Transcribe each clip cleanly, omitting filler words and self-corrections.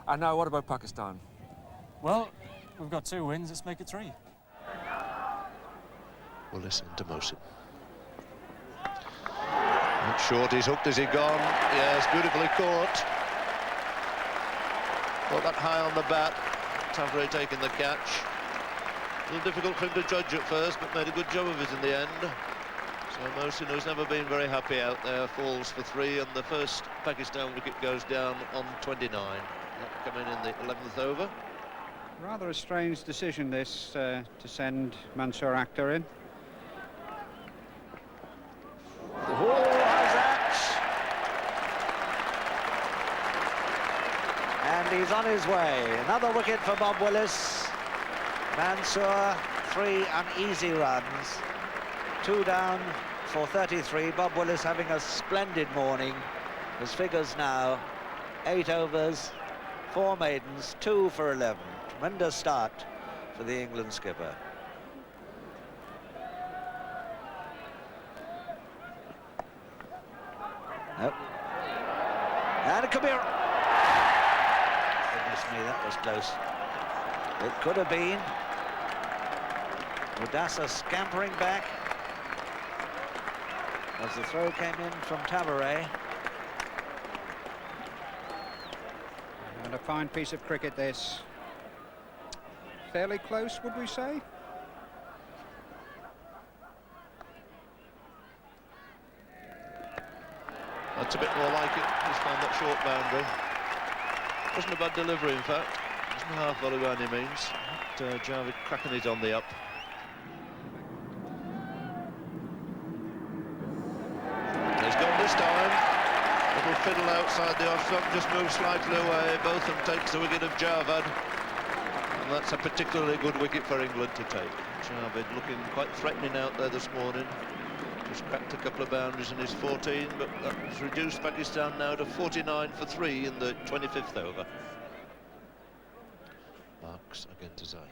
And now, what about Pakistan? Well, we've got 2 wins, let's make it 3. We'll listen to Mohsin. Not short, he's hooked, has he gone? Yes, beautifully caught. Got that high on the bat. Tavre taking the catch. A little difficult for him to judge at first, but made a good job of it in the end. So Mohsin, who's never been very happy out there, falls for 3, and the first Pakistan wicket goes down on 29. That coming in the 11th over. Rather a strange decision, this, to send Mansour Akhtar in. Oh, how's that? And he's on his way. Another wicket for Bob Willis. Mansour, 3 uneasy runs. 2 down for 33. Bob Willis having a splendid morning. His figures now, 8 overs, 4 maidens, 2 for 11. Tremendous start for the England skipper. Nope. And it could be... Goodness me, that was close. It could have been. Udasa scampering back as the throw came in from Tavare. And a fine piece of cricket, this. Fairly close, would we say? That's a bit more like it. He's found that short boundary. Wasn't a bad delivery, in fact. Wasn't a half volley by any means. But, Javed cracking it on the up. He's gone this time. Little fiddle outside the off stump, just moves slightly away. Both of them takes the wicket of Javed. And that's a particularly good wicket for England to take. Javed looking quite threatening out there this morning. Just cracked a couple of boundaries in his 14, but that's reduced Pakistan now to 49 for 3 in the 25th over. Marks again to Zahir.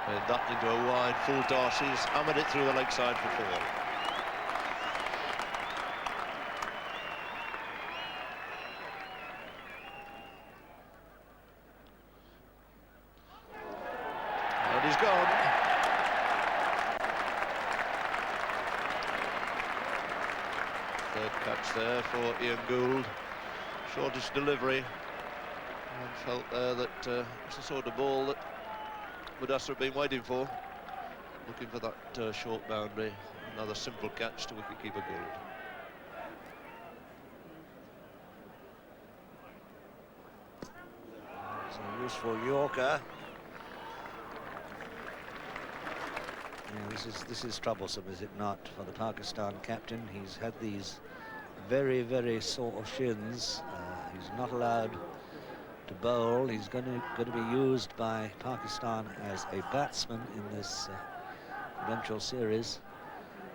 Played that into a wide full toss. He's hammered it through the leg side for 4. And he's gone. Third catch there for Ian Gould. Shortest delivery. And felt there that it's the sort of ball that Udasa have been waiting for. Looking for that short boundary. Another simple catch to wicketkeeper Gould. It's a useful Yorker. Yeah, this is troublesome, is it not, for the Pakistan captain? He's had these very, very sore shins. He's not allowed to bowl. He's going to be used by Pakistan as a batsman in this eventual series,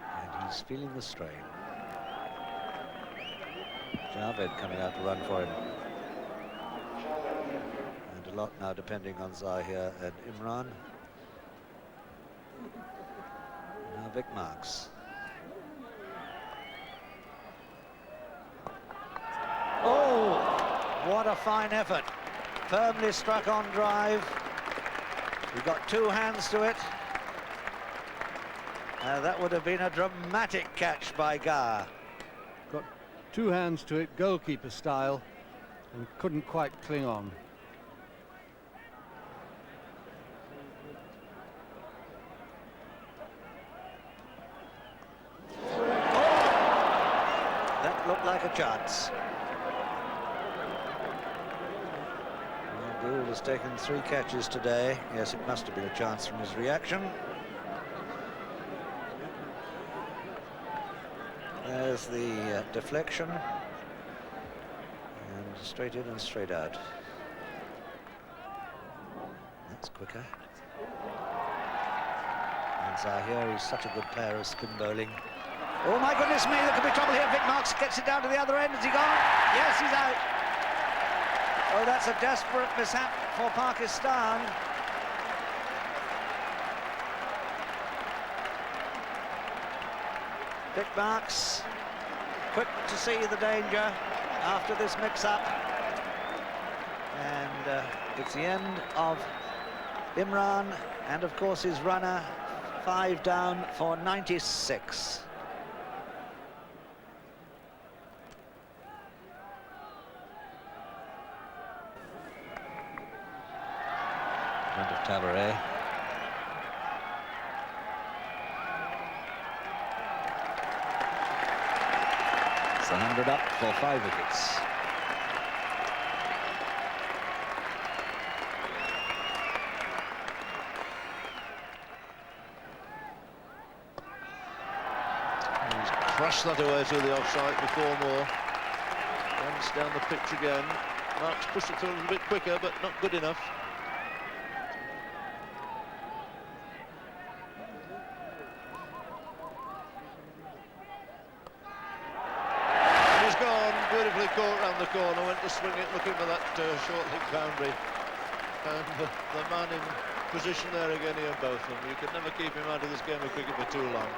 and he's feeling the strain. Javed coming out to run for him, and a lot now depending on Zahir and Imran. Now Vic Marks. Oh, what a fine effort. Firmly struck on drive. He got 2 hands to it. That would have been a dramatic catch by Gower. Got 2 hands to it, goalkeeper style, and couldn't quite cling on. Looked like a chance. Gould has taken 3 catches today. Yes, it must have been a chance from his reaction. There's the deflection. And straight in and straight out. That's quicker. And Zahir is such a good player of spin bowling. Oh my goodness me, there could be trouble here. Vic Marks gets it down to the other end. Is he gone? Yes, he's out. Oh, that's a desperate mishap for Pakistan. Vic Marks, quick to see the danger after this mix-up. And it's the end of Imran, and of course his runner, 5 down for 96. Front of Tabaret. It's 100 up for 5 wickets. Crushed that away through the offside before more. Runs down the pitch again. Marks pushed it through a little bit quicker, but not good enough. And he's gone, beautifully caught round the corner, went to swing it, looking for that short hit boundary. And the man in position there again, Ian Botham. You could never keep him out of this game of cricket for too long.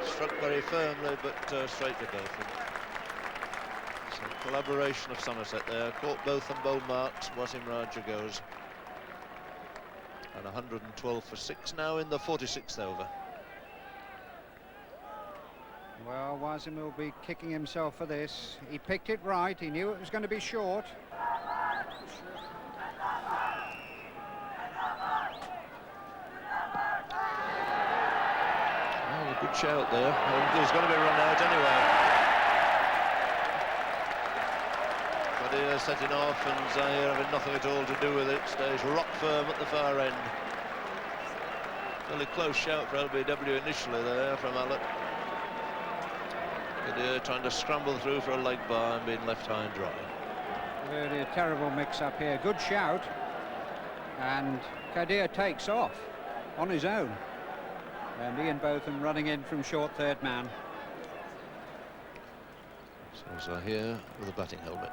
Struck very firmly, but straight to Botham. So collaboration of Somerset there. Caught Botham, bowled marks. Wasim Raja goes. And 112 for 6 now in the 46th over. Well, Wasim will be kicking himself for this. He picked it right. He knew it was going to be short. Good shout there, and he's going to be run out anyway. Qadir setting off, and Zaheer having nothing at all to do with it. Stays rock firm at the far end. Really close shout for LBW initially there from Allen. Qadir trying to scramble through for a leg bar and being left high and dry. Really a terrible mix-up here. Good shout, and Qadir takes off on his own. And Ian Botham running in from short third man. So Zaheer with a batting helmet.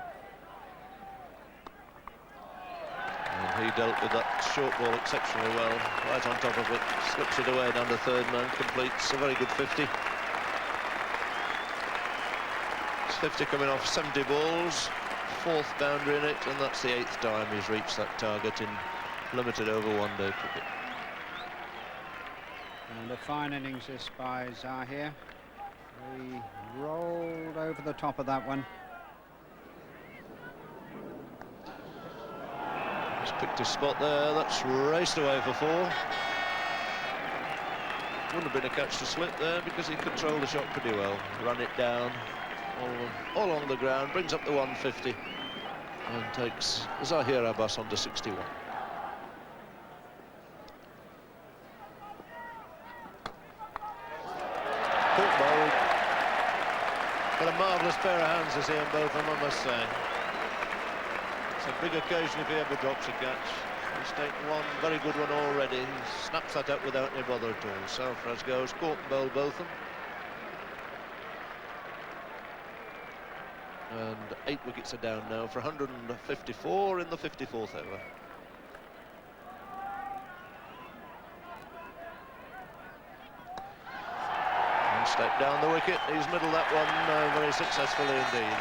And he dealt with that short ball exceptionally well, right on top of it. Slips it away down to third man, completes a very good 50. It's 50 coming off 70 balls, 4th boundary in it, and that's the 8th time he's reached that target in limited over one-day cricket. And a fine innings this by Zaheer. He rolled over the top of that one. He's picked his spot there. That's raced away for 4. Wouldn't have been a catch to slip there because he controlled the shot pretty well. Run it down all along the ground, brings up the 150 and takes Zaheer Abbas on to 61. But a marvellous pair of hands to see him both, I must say. It's a big occasion if he ever drops a catch. He's taken one very good one already. He snaps that up without any bother at all. Sarfraz goes, caught and bowled Botham. And 8 wickets are down now for 154 in the 54th over. Step down the wicket, he's middled that one very successfully indeed.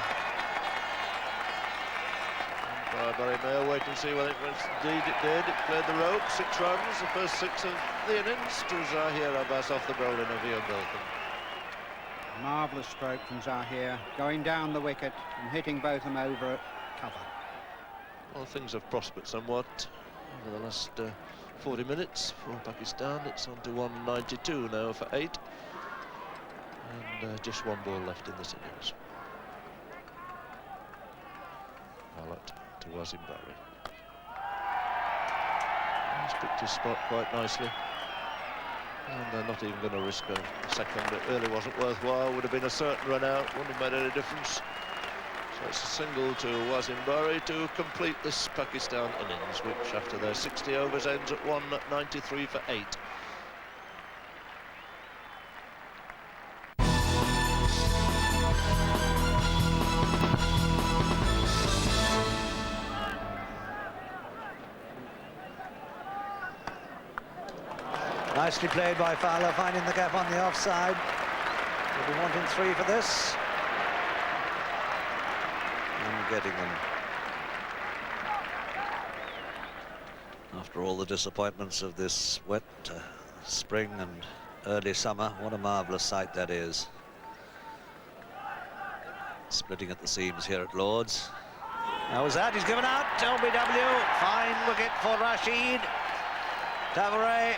Barry Mayo, wait and see whether it was indeed it did. It cleared the rope, 6 runs, the first 6 of the innings to Zaheer Abbas off the bowling of Ian Botham. Marvellous stroke from Zaheer, going down the wicket and hitting Botham over cover. Well, things have prospered somewhat over the last 40 minutes for Pakistan. It's on to 192 now for 8. And just 1 ball left in this innings. Howlett to Wasim Barry. He's picked his spot quite nicely. And they're not even going to risk a second. It really wasn't worthwhile. Would have been a certain run out. Wouldn't have made any difference. So it's a single to Wasim Barry to complete this Pakistan innings, which after their 60 overs ends at 193 for 8. Nicely played by Fowler, finding the gap on the offside. We'll be wanting 3 for this. And getting them. After all the disappointments of this wet spring and early summer, what a marvellous sight that is. Splitting at the seams here at Lord's. How was that? He's given out. LBW. Fine wicket for Rashid. Tavares.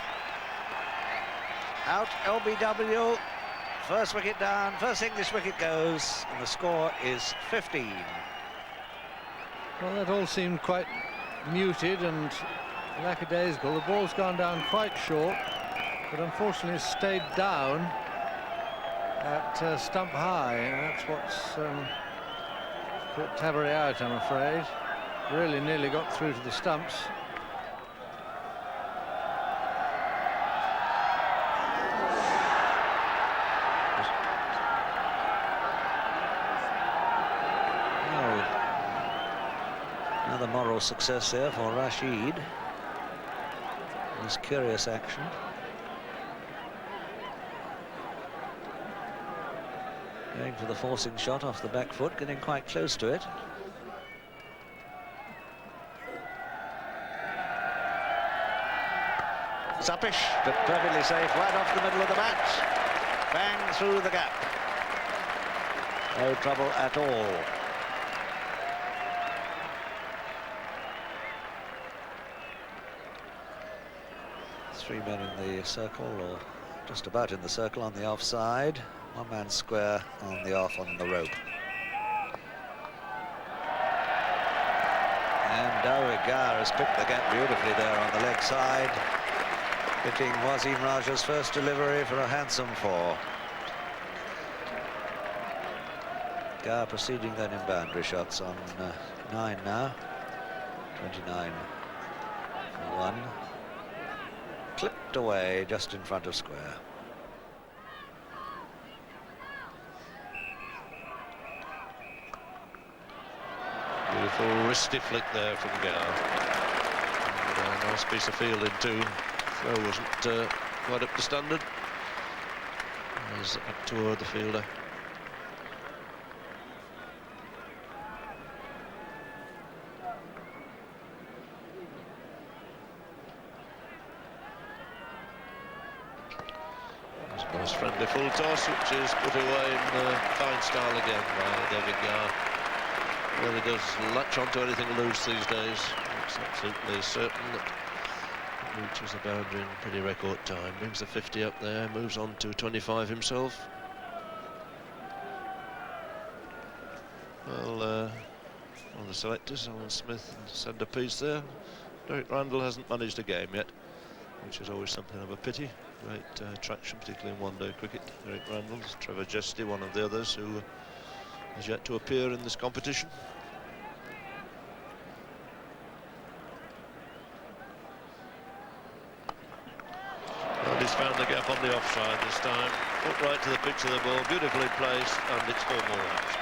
Out LBW. First wicket down. First English wicket goes. And the score is 15. Well, that all seemed quite muted and lackadaisical. The ball's gone down quite short, but unfortunately it's stayed down at stump high. And that's what's put Tavares out, I'm afraid. Really nearly got through to the stumps. Another moral success there for Rashid. This curious action. Going for the forcing shot off the back foot, getting quite close to it. Zappish, but perfectly safe, right off the middle of the bat. Bang through the gap. No trouble at all. 3 men in the circle, or just about in the circle on the offside. 1 man square on the off on the rope. And GOWER has picked the gap beautifully there on the leg side, hitting Wasim Raja's first delivery for a handsome 4. GOWER proceeding then in boundary shots on 9 now. 29 for 1. Clipped away just in front of square. Beautiful wristy flick there from GOWER. And a nice piece of fielding too. Throw wasn't quite up to standard. As up toward the fielder. Nice friendly full toss, which is put away in fine style again by David GOWER. Really does latch onto anything loose these days. It's absolutely certain that it reaches the boundary in pretty record time. Brings the 50 up there, moves on to 25 himself. Well, on the selectors, Alan Smith and centrepiece there. Derek Randall hasn't managed a game yet, which is always something of a pity. Great traction, particularly in one-day cricket. Derek Randall's, Trevor Jesty, one of the others who has yet to appear in this competition. And he's found the gap on the offside this time. Put right to the pitch of the ball, beautifully placed, and it's 4 more outs.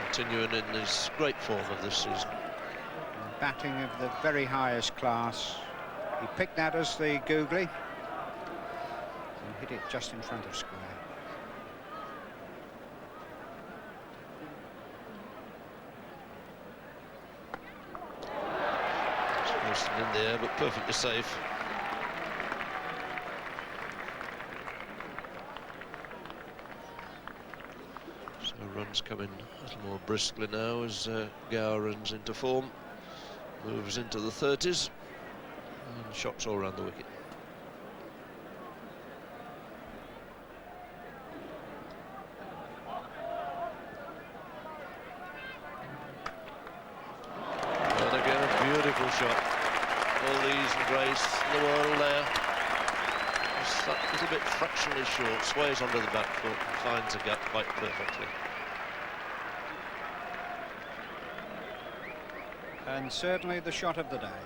Continuing in his great form of this season. Batting of the very highest class. He picked that as the googly and hit it just in front of square. It's in the air, but perfectly safe. So runs coming a little more briskly now as GOWER runs into form. Moves into the 30s and shots all around the wicket. And again a beautiful shot. All the ease and grace in the world there. Just that little bit fractionally short, sways onto the back foot and finds a gap quite perfectly. And certainly the shot of the day.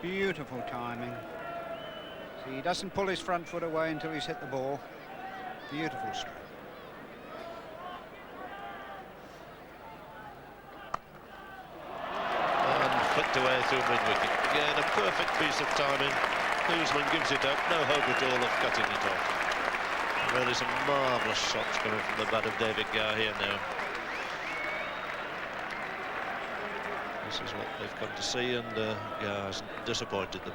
Beautiful timing. See, he doesn't pull his front foot away until he's hit the ball. Beautiful stroke. And flicked away through mid-wicket. Again, a perfect piece of timing. Newsman gives it up, no hope at all of cutting it off. Really some marvellous shots coming from the bat of David GOWER here now. This is what they've come to see, and yeah, hasn't disappointed them.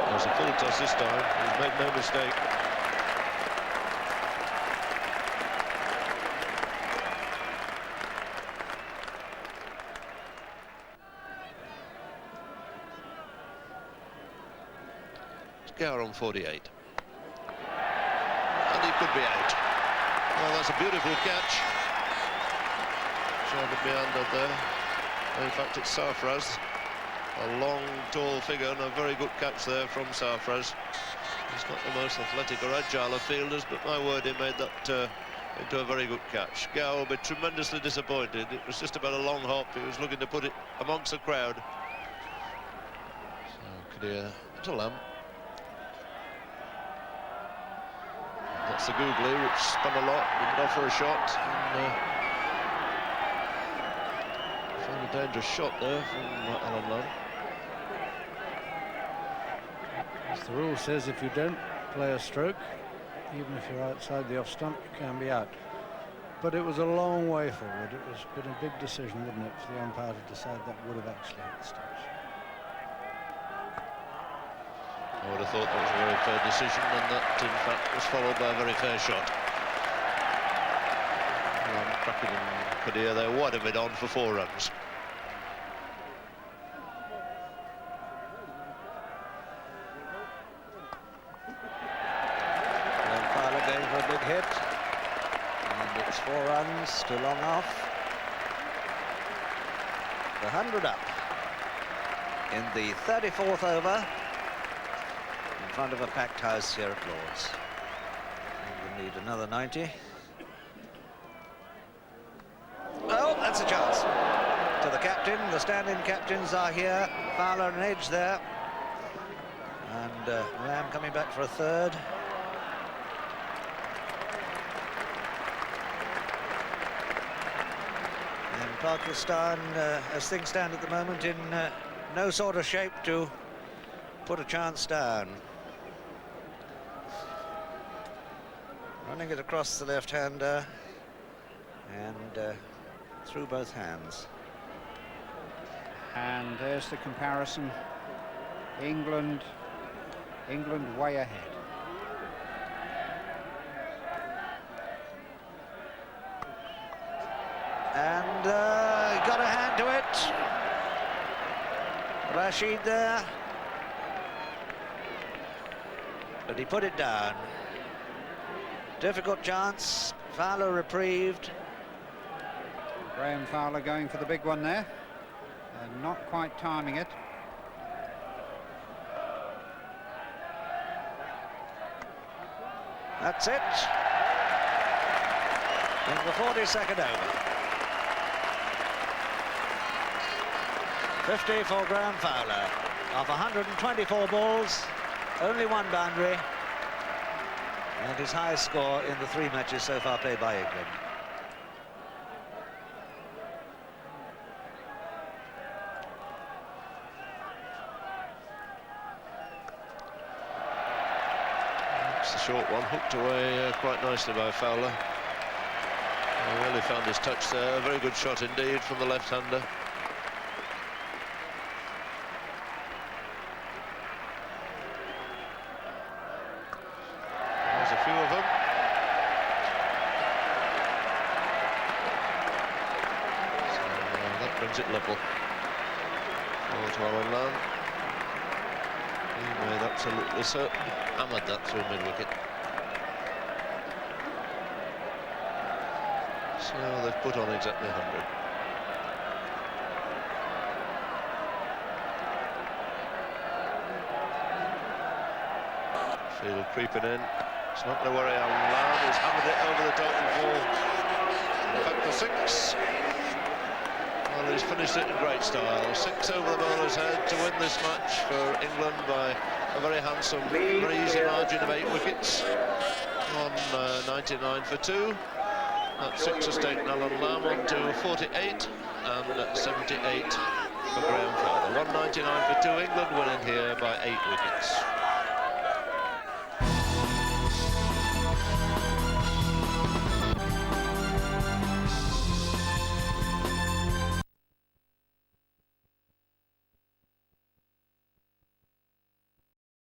There's a full toss this time. He's made no mistake. Gower on 48. And he could be out. Well, that's a beautiful catch. Trying to be under there. In fact, it's Sarfraz. A long, tall figure, and a very good catch there from Sarfraz. He's not the most athletic or agile of fielders, but my word, he made that into a very good catch. Gower will be tremendously disappointed. It was just about a long hop. He was looking to put it amongst the crowd. So, Kadir to Lamb. That's the googly, which spun a lot, didn't offer a shot. And, found a dangerous shot there from Alan Lamb. As the rule says, if you don't play a stroke, even if you're outside the off stump, you can be out. But it was a long way forward. It was been a big decision, wouldn't it, for the umpire to decide that would have actually hit the stumps. I would have thought that was a very fair decision, and that, in fact, was followed by a very fair shot. Crackett and Kadir, they're wide of it on for 4 runs. Fowler going for a big hit. And it's 4 runs to long off. The 100 up in the 34th over. In front of a packed house here at Lord's. England need another 90. Oh, that's a chance. To the captain, the stand-in captain, ZAHEER. Fowler an edge there. And Lamb coming back for a 3rd. And Pakistan, as things stand at the moment, in no sort of shape to put a chance down. Running it across the left-hander and through both hands. And there's the comparison. England way ahead. And he got a hand to it. Rashid there. But he put it down. Difficult chance. Fowler reprieved. Graham Fowler going for the big one there. And not quite timing it. That's it. In the 42nd over. 50 for Graham Fowler. Of 124 balls, only 1 boundary. And his highest score in the 3 matches so far played by England. It's a short one, hooked away quite nicely by Fowler. He really found his touch there. A very good shot indeed from the left-hander. There's a few of them. So that brings it level. Forward to Alan Lamb. He made absolutely certain. Hammered that through mid-wicket. So they've put on exactly 100. Field creeping in. It's not going to worry Alan Lamb. He's hammered it over the top and 4. Back for 6. Well, he's finished it in great style. 6 over the bowler's head to win this match for England by a very handsome, very easy margin of 8 wickets on 99 for 2. That's 6 has taken Alan Lamb on to 48 and 78 for Graham Fowler. 199 for 2. England winning here by 8 wickets.